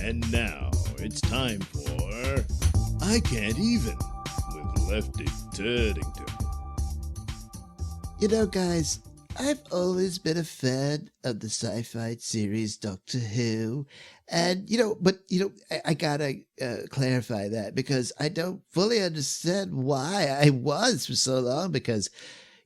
And now it's time for I Can't Even with Lefty Tuddington. You know, guys, I've always been a fan of the sci-fi series Doctor Who. And, I gotta clarify that because I don't fully understand why I was for so long, because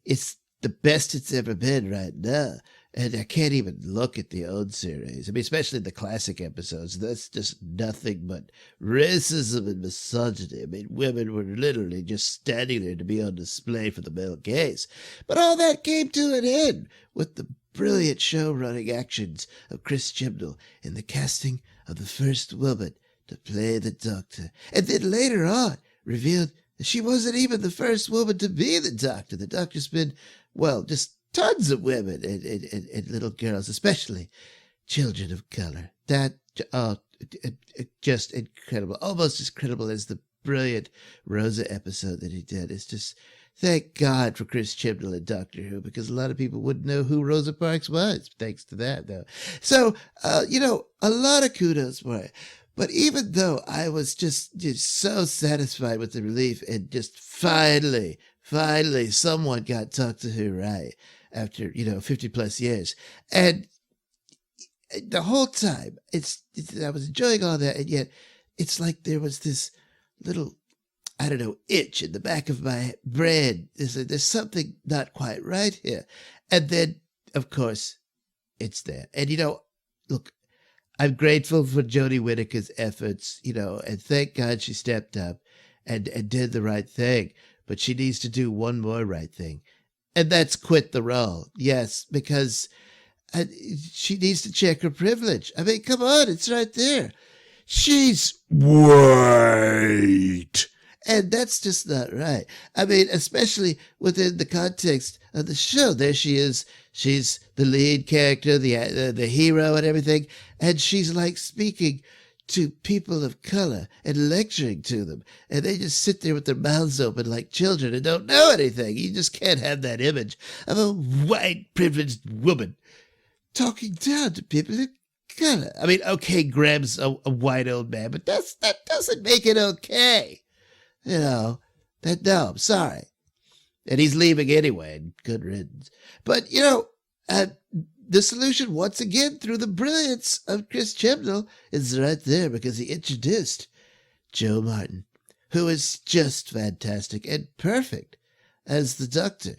it's the best it's ever been right now. And I can't even look at the old series. I mean, especially the classic episodes. That's just nothing but racism and misogyny. I mean, women were literally just standing there to be on display for the male gaze. But all that came to an end with the brilliant show-running actions of Chris Chibnall in the casting of the first woman to play the Doctor. And then later on revealed that she wasn't even the first woman to be the Doctor. The Doctor's been, well, just tons of women and little girls, especially children of color. That, just incredible. Almost as credible as the brilliant Rosa episode that he did. It's just, thank God for Chris Chibnall and Doctor Who, because a lot of people wouldn't know who Rosa Parks was, thanks to that, though. So, a lot of kudos for it. But even though I was just so satisfied with the relief and just finally someone got Doctor Who right after, 50 plus years. And the whole time I was enjoying all that. And yet it's like there was this little, I don't know, itch in the back of my brain. There's something not quite right here. And then, of course, it's there. And, look, I'm grateful for Jodie Whittaker's efforts, and thank God she stepped up and did the right thing. But she needs to do one more right thing, and that's quit the role. Yes, because she needs to check her privilege. I mean, come on, it's right there. She's white. And that's just not right. I mean, especially within the context of the show. There she is. She's the lead character, the hero and everything. And she's like speaking to people of color and lecturing to them. And they just sit there with their mouths open like children and don't know anything. You just can't have that image of a white privileged woman talking down to people of color. I mean, okay, Graham's a white old man, but that doesn't make it okay. No, I'm sorry. And he's leaving anyway, good riddance. But, the solution, once again, through the brilliance of Chris Chibnall, is right there, because he introduced Jo Martin, who is just fantastic and perfect as the Doctor,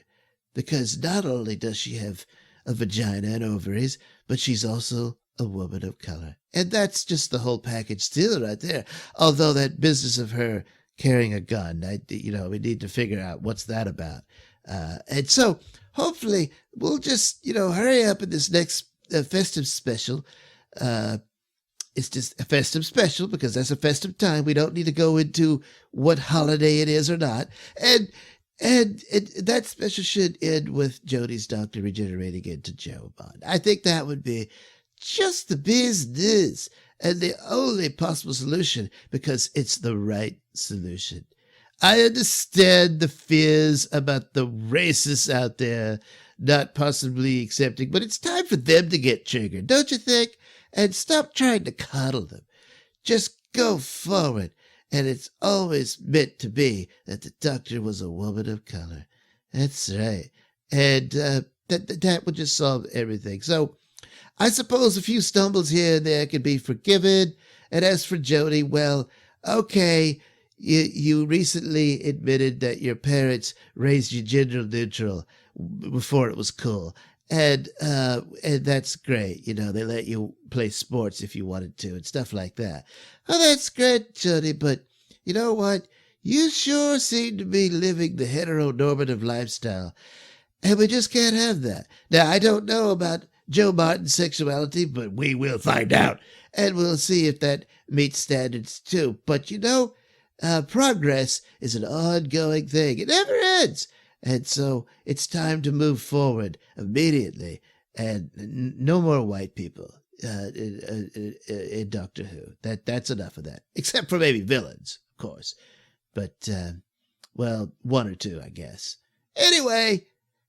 because not only does she have a vagina and ovaries, but she's also a woman of color. And that's just the whole package deal right there. Although that business of her carrying a gun, we need to figure out what's that about. And so hopefully we'll just, hurry up in this next festive special. It's just a festive special because that's a festive time. We don't need to go into what holiday it is or not. And that special should end with Jodie's Doctor regenerating into Jo Martin. I think that would be just the business and the only possible solution, because it's the right solution. I understand the fears about the racists out there not possibly accepting, but it's time for them to get triggered, don't you think? And stop trying to coddle them. Just go forward. And it's always meant to be that the Doctor was a woman of color. That's right. And that would just solve everything. So I suppose a few stumbles here and there could be forgiven. And as for Jodie, well, okay, you recently admitted that your parents raised you gender neutral before it was cool. And that's great. They let you play sports if you wanted to and stuff like that. Oh, that's great, Jodie, but you know what? You sure seem to be living the heteronormative lifestyle. And we just can't have that. Now, I don't know about Jo Martin's sexuality, but we will find out. And we'll see if that meets standards too. But progress is an ongoing thing. It never ends. And so it's time to move forward immediately. And no more white people in Doctor Who. That's enough of that. Except for maybe villains, of course. But, one or two, I guess. Anyway,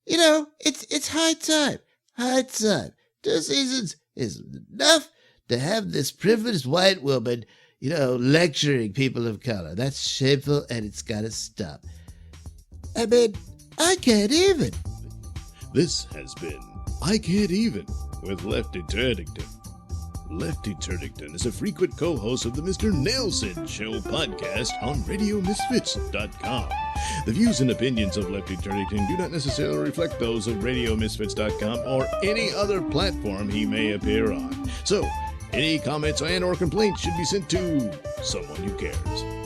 it's high time. High time. 2 seasons is enough. to have this privileged white woman, lecturing people of color. That's shameful, and it's got to stop. I mean, I can't even. This has been I Can't Even with Lefty Turdington. Lefty Turdington is a frequent co-host of the Mr Nailsin Show podcast on RadioMisfits.com. The views and opinions of Lefty Turdington do not necessarily reflect those of RadioMisfits.com or any other platform he may appear on. So, any comments and or complaints should be sent to someone who cares.